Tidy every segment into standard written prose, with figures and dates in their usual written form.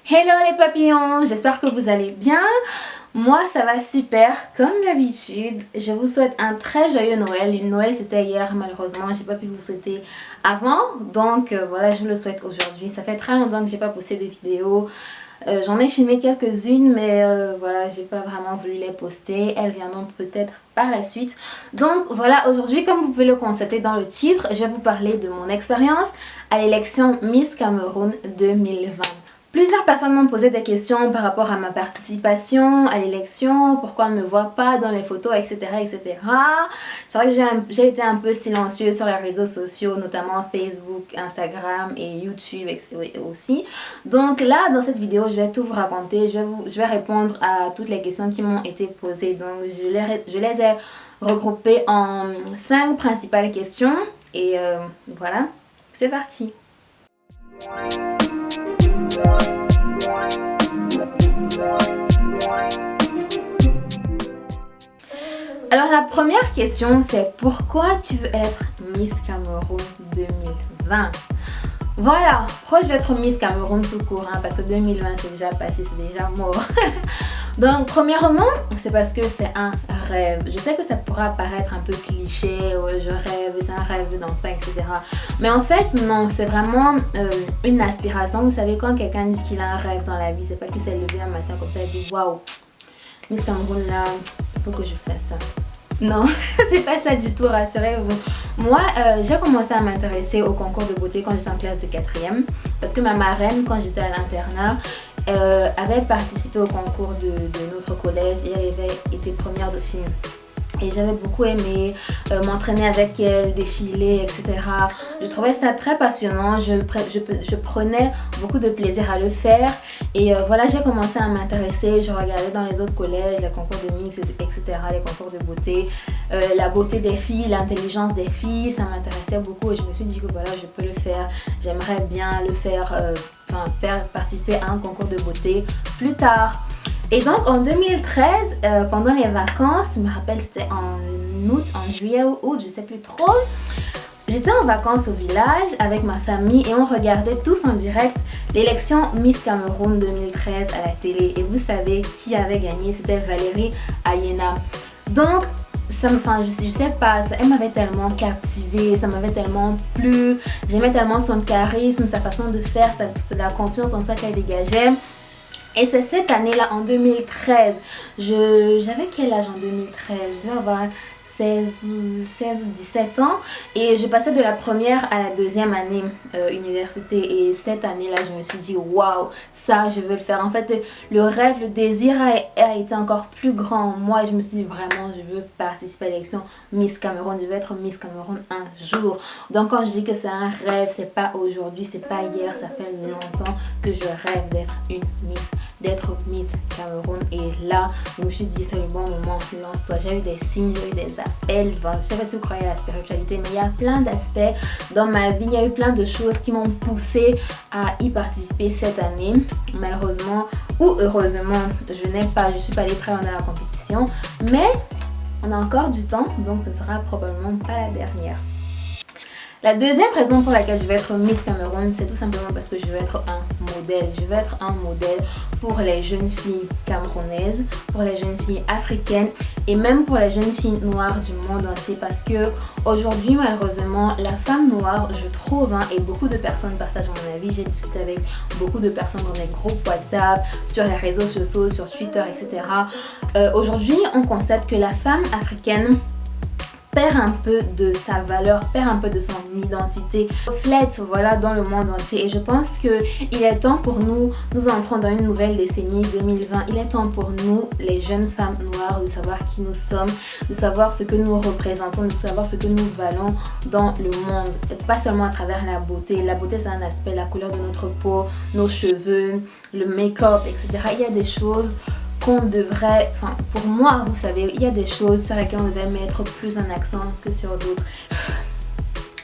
Hello les papillons, j'espère que vous allez bien. Moi ça va super comme d'habitude. Je vous souhaite un très joyeux Noël. Noël c'était hier, malheureusement j'ai pas pu vous souhaiter avant. Donc voilà, je vous le souhaite aujourd'hui. Ça fait très longtemps que j'ai pas posté de vidéo. J'en ai filmé quelques-unes mais voilà, j'ai pas vraiment voulu les poster. Elles viendront peut-être par la suite. Donc voilà, aujourd'hui comme vous pouvez le constater dans le titre, je vais vous parler de mon expérience à l'élection Miss Cameroun 2020. Plusieurs personnes m'ont posé des questions par rapport à ma participation à l'élection, pourquoi on ne me voit pas dans les photos, etc. etc. C'est vrai que j'ai été un peu silencieuse sur les réseaux sociaux, notamment Facebook, Instagram et YouTube aussi. Donc là, dans cette vidéo, je vais tout vous raconter, je vais répondre à toutes les questions qui m'ont été posées. Donc je les ai regroupées en 5 principales questions et voilà, c'est parti. Alors la première question c'est pourquoi tu veux être Miss Cameroun 2020? Voilà, pourquoi je veux être Miss Cameroun tout court parce que 2020 c'est déjà passé, c'est déjà mort. Donc premièrement, c'est parce que c'est un rêve. Je sais que ça pourra paraître un peu cliché, je rêve, c'est un rêve d'enfant, etc. Mais en fait non, c'est vraiment une aspiration. Vous savez, quand quelqu'un dit qu'il a un rêve dans la vie, c'est pas qu'il s'est levé un matin comme ça et dit waouh, Miss Cameroun là, il faut que je fasse ça. Non, c'est pas ça du tout, rassurez-vous. Moi, j'ai commencé à m'intéresser au concours de beauté quand j'étais en classe de 4e. Parce que ma marraine, quand j'étais à l'internat, avait participé au concours de notre collège et elle avait été première dauphine. Et j'avais beaucoup aimé m'entraîner avec elle, défiler, etc. Je trouvais ça très passionnant, je prenais beaucoup de plaisir à le faire. Et voilà, j'ai commencé à m'intéresser, je regardais dans les autres collèges, les concours de mix, etc., les concours de beauté. La beauté des filles, l'intelligence des filles, ça m'intéressait beaucoup. Et je me suis dit que voilà, je peux le faire, j'aimerais bien le faire, faire participer à un concours de beauté plus tard. Et donc en 2013, pendant les vacances, je me rappelle c'était en août, en juillet ou août, je sais plus trop. J'étais en vacances au village avec ma famille et on regardait tous en direct l'élection Miss Cameroun 2013 à la télé. Et vous savez qui avait gagné? C'était Valérie Ayena. Donc je sais pas, elle m'avait tellement captivée, ça m'avait tellement plu. J'aimais tellement son charisme, sa façon de faire, la confiance en soi qu'elle dégageait. Et c'est cette année-là, en 2013, j'avais quel âge en 2013? Je devais avoir 16 ou 17 ans et je passais de la première à la deuxième année université. Et cette année-là, je me suis dit waouh, ça je veux le faire. En fait, le rêve, le désir a été encore plus grand en moi et je me suis dit vraiment, je veux participer à l'élection Miss Cameroun, je veux être Miss Cameroun un jour. Donc quand je dis que c'est un rêve, c'est pas aujourd'hui, c'est pas hier, ça fait longtemps que je rêve d'être une Miss Cameroun. Et là je me suis dit c'est le bon moment, lance-toi. J'ai eu des signes, j'ai eu des appels, je sais pas si vous croyez à la spiritualité, mais il y a plein d'aspects dans ma vie, il y a eu plein de choses qui m'ont poussé à y participer cette année. Malheureusement ou heureusement, je suis pas allée très loin dans la compétition, mais on a encore du temps, donc ce ne sera probablement pas la dernière. La deuxième raison pour laquelle je vais être Miss Cameroun, c'est tout simplement parce que je veux être un modèle. Je veux être un modèle pour les jeunes filles camerounaises, pour les jeunes filles africaines et même pour les jeunes filles noires du monde entier. Parce que aujourd'hui, malheureusement, la femme noire, je trouve, et beaucoup de personnes partagent mon avis, j'ai discuté avec beaucoup de personnes dans des groupes WhatsApp, sur les réseaux sociaux, sur Twitter, etc. Aujourd'hui, on constate que la femme africaine perd un peu de sa valeur, perd un peu de son identité, reflète voilà dans le monde entier. Et je pense que il est temps pour nous entrons dans une nouvelle décennie 2020, il est temps pour nous les jeunes femmes noires de savoir qui nous sommes, de savoir ce que nous représentons, de savoir ce que nous valons dans le monde, pas seulement à travers la beauté. La beauté c'est un aspect, la couleur de notre peau, nos cheveux, le make-up, etc. Il y a des choses qu'on devrait, pour moi, vous savez, il y a des choses sur lesquelles on devrait mettre plus un accent que sur d'autres.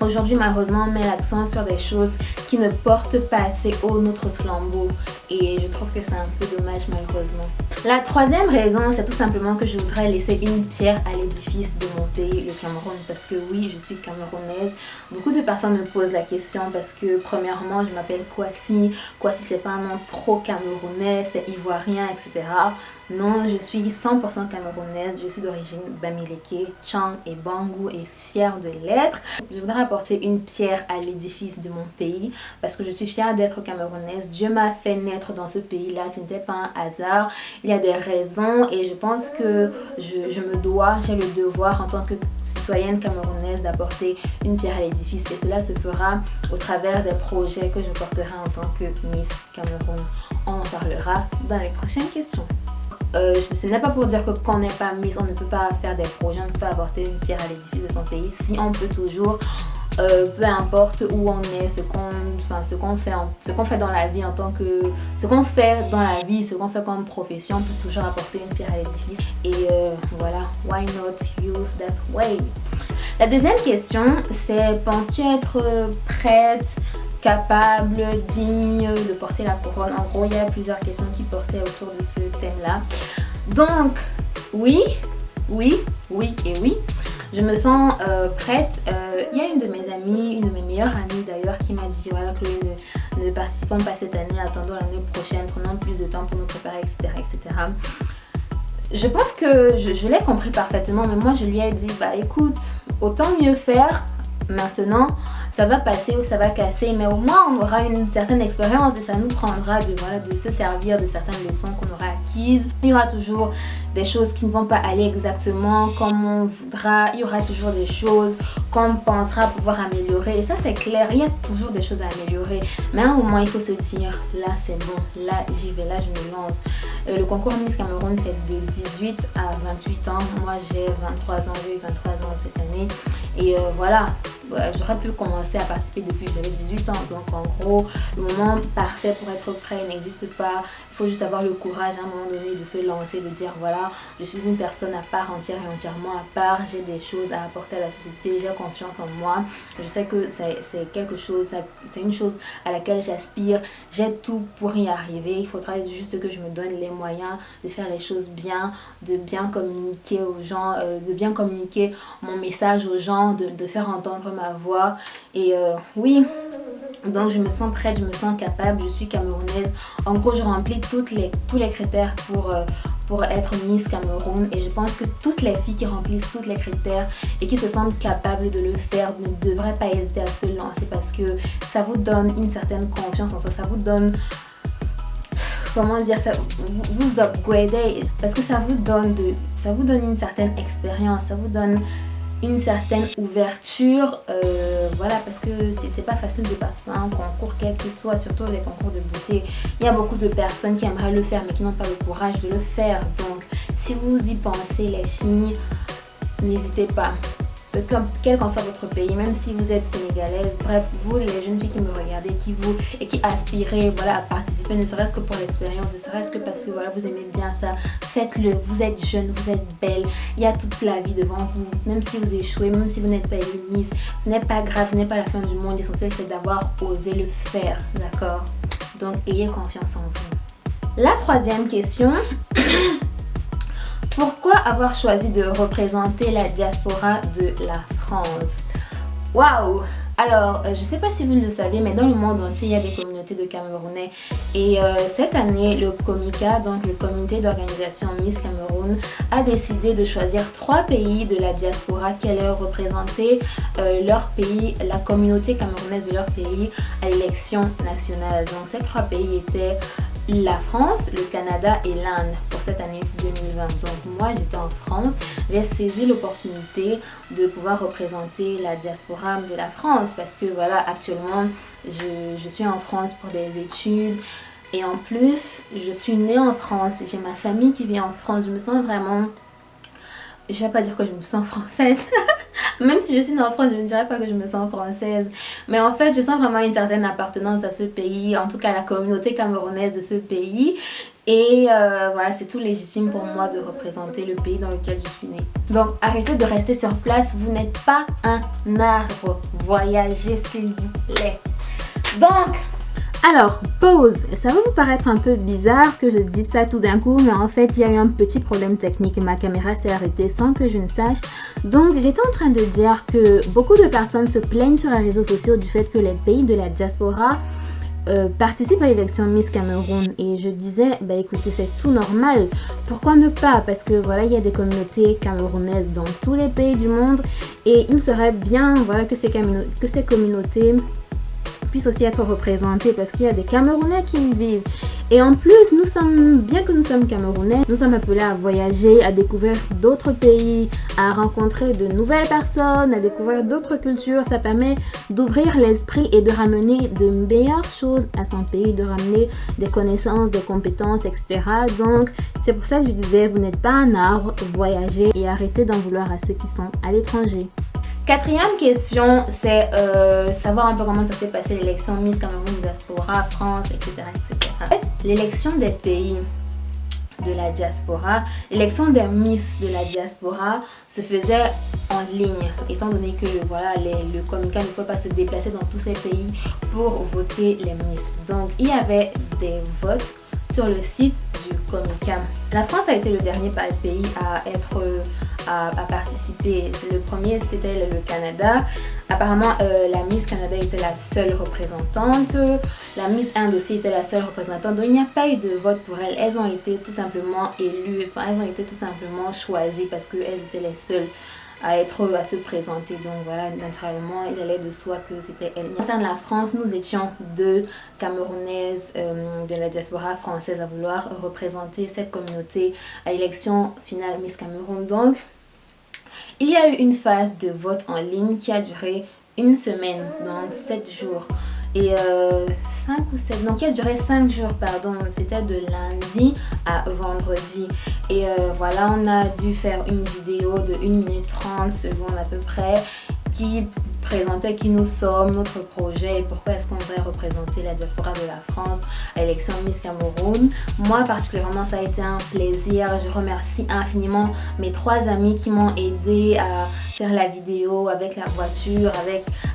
Aujourd'hui, malheureusement, on met l'accent sur des choses qui ne portent pas assez haut notre flambeau et je trouve que c'est un peu dommage, malheureusement. La troisième raison, c'est tout simplement que je voudrais laisser une pierre à l'édifice de mon pays, le Cameroun, parce que oui, je suis camerounaise. Beaucoup de personnes me posent la question parce que premièrement, je m'appelle Kwasi. Kwasi, c'est pas un nom trop camerounais, c'est ivoirien, etc. Non, je suis 100% camerounaise, je suis d'origine Bamileke, Tchang et Bangou et fière de l'être. Je voudrais apporter une pierre à l'édifice de mon pays parce que je suis fière d'être camerounaise. Dieu m'a fait naître dans ce pays-là, ce n'était pas un hasard. Il y a des raisons et je pense que je me dois, j'ai le devoir en tant que citoyenne camerounaise d'apporter une pierre à l'édifice et cela se fera au travers des projets que je porterai en tant que Miss Cameroun. On en parlera dans les prochaines questions. Ce n'est pas pour dire que quand on n'est pas Miss, on ne peut pas faire des projets, on ne peut pas apporter une pierre à l'édifice de son pays. Si on peut toujours, peu importe où on est, ce qu'on fait dans la vie en tant que, ce qu'on fait dans la vie, ce qu'on fait comme profession, on peut toujours apporter une pierre à l'édifice. Et voilà, why not use that way? La deuxième question, c'est penses-tu être prête, capable, digne de porter la couronne? En gros, il y a plusieurs questions qui portaient autour de ce thème-là. Donc, oui et oui. Je me sens prête. Il y a une de mes amies, une de mes meilleures amies d'ailleurs, qui m'a dit voilà Chloé, ne participons pas cette année, attendons l'année prochaine, prenons plus de temps pour nous préparer, etc. Je pense que je l'ai compris parfaitement, mais moi je lui ai dit bah écoute, autant mieux faire maintenant. Ça va passer ou ça va casser, mais au moins on aura une certaine expérience et ça nous prendra de se servir de certaines leçons qu'on aura acquises. Il y aura toujours des choses qui ne vont pas aller exactement comme on voudra, il y aura toujours des choses qu'on pensera pouvoir améliorer et ça c'est clair, il y a toujours des choses à améliorer, mais à un moment il faut se dire là c'est bon, là j'y vais, là je me lance. Le concours Miss Cameroun c'est de 18 à 28 ans, moi j'ai 23 ans, j'ai eu 23 ans cette année et voilà. J'aurais pu commencer à participer depuis que j'avais 18 ans. Donc en gros, le moment parfait pour être prêt n'existe pas. Il faut juste avoir le courage à un moment donné de se lancer, de dire voilà, je suis une personne à part entière et entièrement à part. J'ai des choses à apporter à la société, j'ai confiance en moi. Je sais que c'est quelque chose, c'est une chose à laquelle j'aspire. J'ai tout pour y arriver. Il faudra juste que je me donne les moyens de faire les choses bien, de bien communiquer aux gens, de bien communiquer mon message aux gens, de faire entendre ma voix. Et oui, donc je me sens prête, je me sens capable, je suis camerounaise. En gros, je remplis tous les critères pour être Miss Cameroun et je pense que toutes les filles qui remplissent tous les critères et qui se sentent capables de le faire ne devraient pas hésiter à se lancer parce que ça vous donne une certaine confiance en soi, ça vous donne, comment dire ça, vous upgradez parce que ça vous donne une certaine expérience, ça vous donne une certaine ouverture, voilà, parce que c'est pas facile de participer à un concours quel qu'il soit, surtout les concours de beauté. Il y a beaucoup de personnes qui aimeraient le faire mais qui n'ont pas le courage de le faire. Donc si vous y pensez les filles, n'hésitez pas. Quel qu'en soit votre pays, même si vous êtes sénégalaise, bref, vous les jeunes filles qui me regardez, qui aspirez voilà, à participer, ne serait-ce que pour l'expérience, ne serait-ce que parce que voilà, vous aimez bien ça, faites-le, vous êtes jeune, vous êtes belle, il y a toute la vie devant vous, même si vous échouez, même si vous n'êtes pas élue Miss, ce n'est pas grave, ce n'est pas la fin du monde, l'essentiel c'est d'avoir osé le faire, d'accord? Donc ayez confiance en vous. La troisième question... Pourquoi avoir choisi de représenter la diaspora de la France? Waouh! Alors, je ne sais pas si vous le savez, mais dans le monde entier, il y a des communautés de Camerounais. Et cette année, le COMICA, donc le comité d'organisation Miss Cameroun, a décidé de choisir 3 pays de la diaspora qui allaient représenter leur pays, la communauté camerounaise de leur pays à l'élection nationale. Donc, ces 3 pays étaient la France, le Canada et l'Inde pour cette année 2020. Donc moi j'étais en France, j'ai saisi l'opportunité de pouvoir représenter la diaspora de la France parce que voilà, actuellement je suis en France pour des études et en plus je suis née en France, j'ai ma famille qui vit en France, je me sens vraiment, je vais pas dire que je me sens française même si je suis née en France, je ne dirais pas que je me sens française. Mais en fait, je sens vraiment une certaine appartenance à ce pays, en tout cas à la communauté camerounaise de ce pays. Et voilà, c'est tout légitime pour moi de représenter le pays dans lequel je suis née. Donc, arrêtez de rester sur place, vous n'êtes pas un arbre. Voyagez s'il vous plaît. Donc, Alors, pause. Ça va vous paraître un peu bizarre que je dise ça tout d'un coup, mais en fait, il y a eu un petit problème technique. Ma caméra s'est arrêtée sans que je ne sache. Donc, j'étais en train de dire que beaucoup de personnes se plaignent sur les réseaux sociaux du fait que les pays de la diaspora participent à l'élection Miss Cameroun. Et je disais, bah écoutez, c'est tout normal. Pourquoi ne pas? Parce que voilà, il y a des communautés camerounaises dans tous les pays du monde. Et il serait bien voilà, que ces communautés puissent aussi être représentées parce qu'il y a des Camerounais qui y vivent. Et en plus, bien que nous sommes Camerounais, nous sommes appelés à voyager, à découvrir d'autres pays, à rencontrer de nouvelles personnes, à découvrir d'autres cultures. Ça permet d'ouvrir l'esprit et de ramener de meilleures choses à son pays, de ramener des connaissances, des compétences, etc. Donc, c'est pour ça que je disais, vous n'êtes pas un arbre, voyagez et arrêtez d'en vouloir à ceux qui sont à l'étranger. Quatrième question, c'est savoir un peu comment ça s'est passé l'élection Miss Cameroun, Diaspora, France, etc. etc. En fait, l'élection des pays de la diaspora, l'élection des Miss de la diaspora se faisait en ligne, étant donné que voilà, le Comicam ne peut pas se déplacer dans tous ces pays pour voter les Miss. Donc, il y avait des votes sur le site du Comicam. La France a été le dernier pays à participer. Le premier, c'était le Canada. Apparemment, la Miss Canada était la seule représentante. La Miss Inde aussi était la seule représentante. Donc, il n'y a pas eu de vote pour elles. Elles ont été tout simplement élues. Enfin, elles ont été tout simplement choisies parce qu'elles étaient les seules à se présenter. Donc voilà, naturellement, il allait de soi que c'était elle. Concernant la France, nous étions deux Camerounaises de la diaspora française à vouloir représenter cette communauté à l'élection finale Miss Cameroun. Donc, il y a eu une phase de vote en ligne qui a duré une semaine, donc 7 jours. Et 5 ou 7, donc qui a duré 5 jours, pardon, c'était de lundi à vendredi. Et voilà, on a dû faire une vidéo de 1 minute 30 secondes à peu près qui présentait qui nous sommes, notre projet et pourquoi est-ce qu'on devrait représenter la diaspora de la France à l'élection Miss Cameroun. Moi particulièrement, ça a été un plaisir. Je remercie infiniment mes 3 amis qui m'ont aidé à faire la vidéo avec la voiture,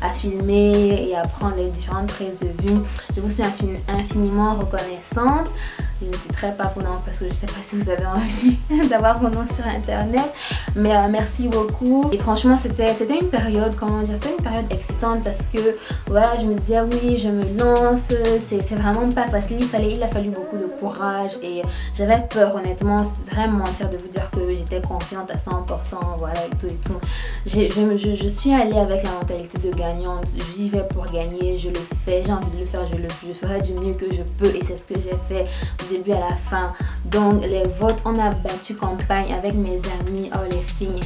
à filmer et à prendre les différentes prises de vue. Je vous suis infiniment reconnaissante. Je n'hésiterai pas vos noms parce que je ne sais pas si vous avez envie d'avoir vos noms sur internet, mais merci beaucoup. Et franchement, c'était une période, c'était une période excitante parce que voilà, je me disais oui, je me lance, c'est vraiment pas facile, il a fallu beaucoup de courage et j'avais peur, honnêtement, ce serait mentir de vous dire que j'étais confiante à 100%, voilà, et tout. Je suis allée avec la mentalité de gagnante, j'y vais pour gagner, je le fais, j'ai envie de le faire, je ferai du mieux que je peux et c'est ce que j'ai fait du début à la fin. Donc les votes, on a battu campagne avec mes amis. Oh les filles,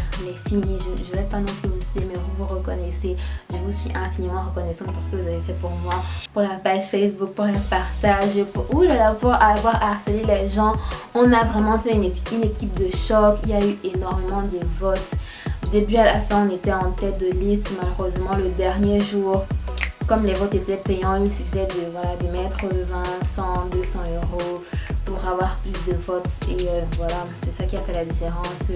je vais pas non plus vous citer, mais vous vous reconnaissez. Je vous suis infiniment reconnaissante pour ce que vous avez fait pour moi, pour la page Facebook, pour les partages, pour avoir harcelé les gens. On a vraiment fait une équipe de choc. Il y a eu énormément de votes. Du début à la fin, on était en tête de liste. Malheureusement, le dernier jour, comme les votes étaient payants, il suffisait de mettre 20, 100, 200 euros pour avoir plus de votes. Et voilà, c'est ça qui a fait la différence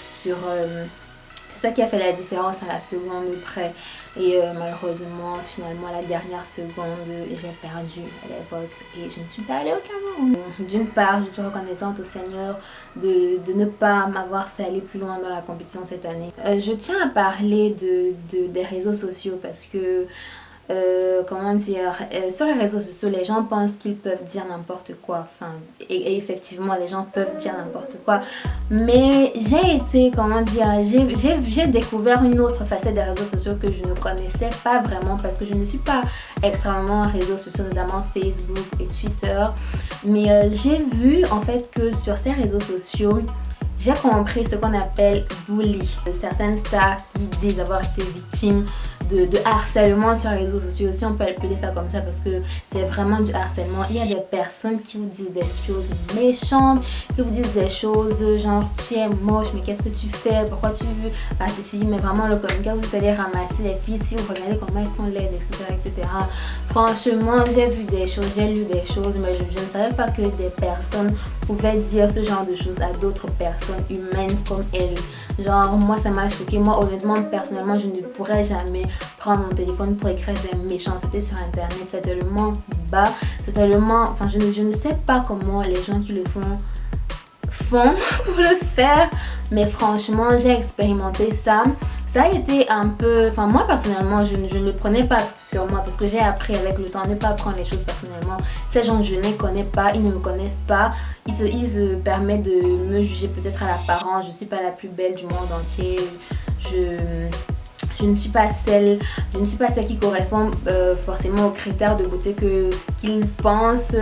c'est ça qui a fait la différence à la seconde près. Et malheureusement, finalement, à la dernière seconde, j'ai perdu les votes et je ne suis pas allée au Cameroun. D'une part, je suis reconnaissante au Seigneur de ne pas m'avoir fait aller plus loin dans la compétition cette année. Je tiens à parler des réseaux sociaux parce que sur les réseaux sociaux, les gens pensent qu'ils peuvent dire n'importe quoi. Enfin, et effectivement, les gens peuvent dire n'importe quoi. Mais j'ai découvert une autre facette des réseaux sociaux que je ne connaissais pas vraiment parce que je ne suis pas extrêmement réseaux sociaux, notamment Facebook et Twitter. Mais j'ai vu en fait que sur ces réseaux sociaux, j'ai compris ce qu'on appelle bully. Certaines stars qui disent avoir été victimes de harcèlement sur les réseaux sociaux, si on peut appeler ça comme ça parce que c'est vraiment du harcèlement. Il y a des personnes qui vous disent des choses méchantes, qui vous disent des choses genre tu es moche, mais qu'est-ce que tu fais, pourquoi tu veux participer, mais vraiment le communiqué, vous allez ramasser les filles si vous regardez comment elles sont laides, etc. Franchement, j'ai vu des choses, j'ai lu des choses, mais je ne savais pas que des personnes pouvaient dire ce genre de choses à d'autres personnes humaines comme elles. Genre moi ça m'a choqué. Moi honnêtement, personnellement, je ne pourrais jamais prendre mon téléphone pour écrire des méchancetés sur internet. C'est tellement bas. C'est seulement, enfin je ne sais pas comment les gens qui le font pour le faire, mais franchement j'ai expérimenté ça. Ça a été un peu, enfin moi personnellement je ne le prenais pas sur moi parce que j'ai appris avec le temps à ne pas prendre les choses personnellement. Ces gens je ne les connais pas, ils ne me connaissent pas, ils se permettent de me juger peut-être à l'apparence. Je suis pas la plus belle du monde entier, je ne suis pas celle qui correspond forcément aux critères de beauté qu'ils pensent,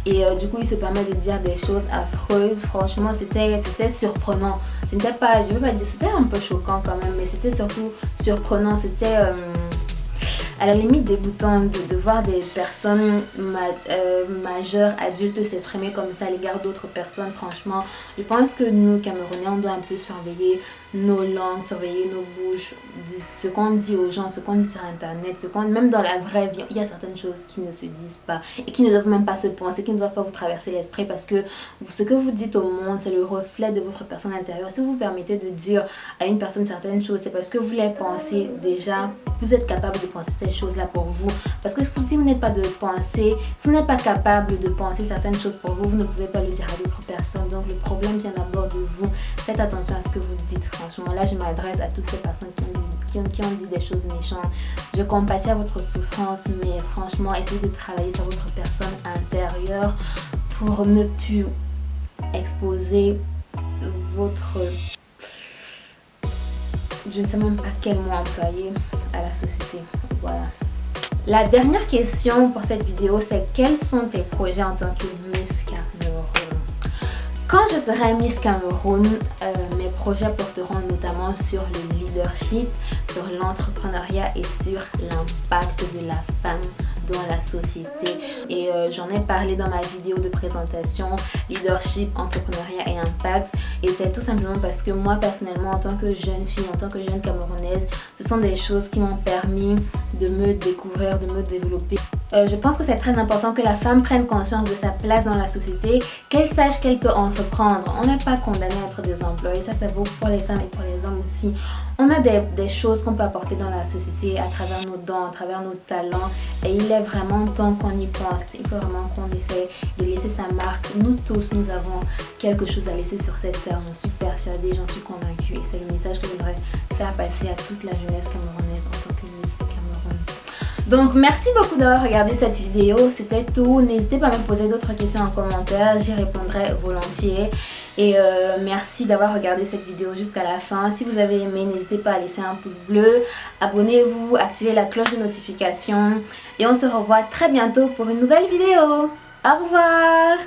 et du coup ils se permettent de dire des choses affreuses. Franchement c'était surprenant, c'était pas, je veux pas dire, c'était un peu choquant quand même, mais c'était surtout surprenant. C'était à la limite dégoûtant de voir des personnes majeures, adultes s'exprimer comme ça à l'égard d'autres personnes. Franchement, je pense que nous, Camerounais, on doit un peu surveiller nos langues, surveiller nos bouches, ce qu'on dit aux gens, ce qu'on dit sur internet, même dans la vraie vie, il y a certaines choses qui ne se disent pas et qui ne doivent même pas se penser, qui ne doivent pas vous traverser l'esprit, parce que ce que vous dites au monde, c'est le reflet de votre personne intérieure. Si vous vous permettez de dire à une personne certaines choses, c'est parce que vous les pensez déjà, vous êtes capable de penser ces choses-là pour vous. Parce que si vous n'êtes pas capable de penser certaines choses pour vous, vous ne pouvez pas le dire à d'autres personnes. Donc le problème vient d'abord de vous. Faites attention à ce que vous dites. Franchement, là je m'adresse à toutes ces personnes qui ont dit des choses méchantes. Je compatis à votre souffrance, mais franchement essayez de travailler sur votre personne intérieure pour ne plus exposer votre... je ne sais même pas quel mot employer à la société. Voilà. La dernière question pour cette vidéo, c'est quels sont tes projets en tant que Miss Cameroun? Quand je serai Miss Cameroun, mes projets porteront notamment sur le leadership, sur l'entrepreneuriat et sur l'impact de la femme dans la société. Et j'en ai parlé dans ma vidéo de présentation, leadership, entrepreneuriat et impact. Et c'est tout simplement parce que moi personnellement, en tant que jeune fille, en tant que jeune Camerounaise, ce sont des choses qui m'ont permis de me découvrir, de me développer. Je pense que c'est très important que la femme prenne conscience de sa place dans la société, qu'elle sache qu'elle peut entreprendre. On n'est pas condamné à être des employés, ça vaut pour les femmes et pour les hommes aussi. On a des choses qu'on peut apporter dans la société à travers nos dons, à travers nos talents, et il est vraiment temps qu'on y pense. Il faut vraiment qu'on essaie de laisser sa marque. Nous tous, nous avons quelque chose à laisser sur cette terre, j'en suis persuadée, j'en suis convaincue, et c'est le message que je voudrais faire passer à toute la jeunesse camerounaise en tant que Miss Cameroun. Donc merci beaucoup d'avoir regardé cette vidéo, c'était tout. N'hésitez pas à me poser d'autres questions en commentaire, j'y répondrai volontiers. Et merci d'avoir regardé cette vidéo jusqu'à la fin. Si vous avez aimé, n'hésitez pas à laisser un pouce bleu, abonnez-vous, activez la cloche de notification, et on se revoit très bientôt pour une nouvelle vidéo. Au revoir!